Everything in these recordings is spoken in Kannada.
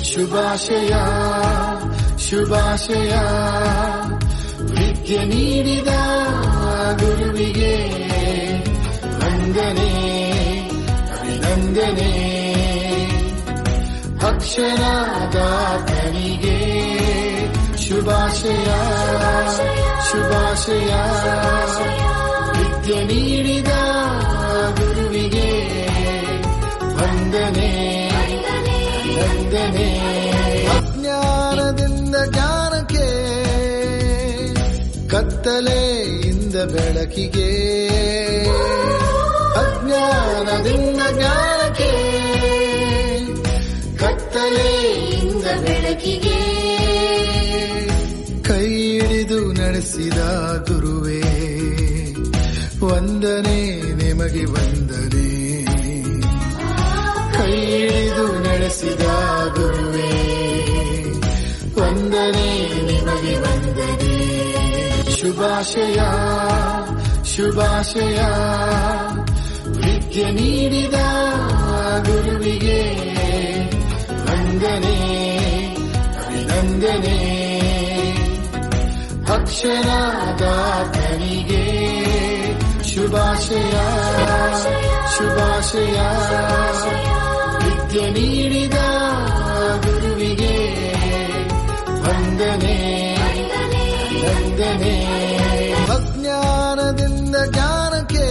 ಶುಭಾಶಯ ಶುಭಾಶಯ ವಿದ್ಯೆ ನೀಡಿದ ಗುರುವಿಗೆ ವಂದನೆ ಅಭಿನಂದನೆ ಅಕ್ಷರದಾತನಿಗೆ ಶುಭಾಶಯ ಶುಭಾಶಯ ವಿದ್ಯೆ ನೀಡಿದ ಗುರುವಿಗೆ ವಂದನೆ ವಂದನೆ ಅಜ್ಞಾನದಿಂದ ಜ್ಞಾನಕ್ಕೆ ಕತ್ತಲೆಯಿಂದ ಬೆಳಕಿಗೆ ಅಜ್ಞಾನದಿಂದ ಜ್ಞಾನಕ್ಕೆ ಕತ್ತಲೆಯಿಂದ ಬೆಳಕಿಗೆ ಕೈ ಹಿಡಿದು ನಡೆಸಿದ ಗುರುವೇ ವಂದನೆ ನಿಮಗೆ ವಂದನೆ ಕೈ ಹಿಡಿದು ನಡೆಸಿದ ಗುರುವೇ ವಂದನೆ ನಿಮಗೆ ವಂದನೆ ಶುಭಾಶಯ ಶುಭಾಶಯ ವಿದ್ಯೆ ನೀಡಿದ ಗುರುವಿಗೆ ವಂದನೆ ಅಭಿನಂದನೆ ಅಕ್ಷರದಾತನಿಗೆ ಶುಭಾಶಯ ಶುಭಾಶಯ ವಿದ್ಯೆ ನೀಡಿದ ಗುರುವಿಗೆ ವಂದನೆ ವಂದನೆ ಅಜ್ಞಾನದಿಂದ ಜ್ಞಾನಕ್ಕೆ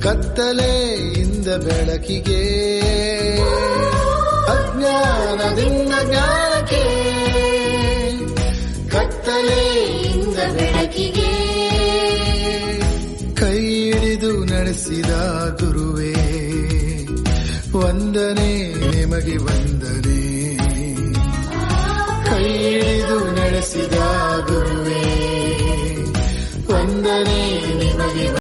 ಕತ್ತಲೆಯಿಂದ ಬೆಳಕಿಗೆ ಅಜ್ಞಾನದಿಂದ ಜ್ಞಾನಕ್ಕೆ ಕತ್ತಲೆಯಿಂದ ಬೆಳಕಿಗೆ ಕೈ ಹಿಡಿದು ನಡೆಸಿದ ಗುರುವೇ ವಂದನೆ ನಿಮಗೆ ವಂದನೆ ಕೈ ಹಿಡಿದು ನಡೆಸಿದ ಗುರುವೇ ವಂದನೆ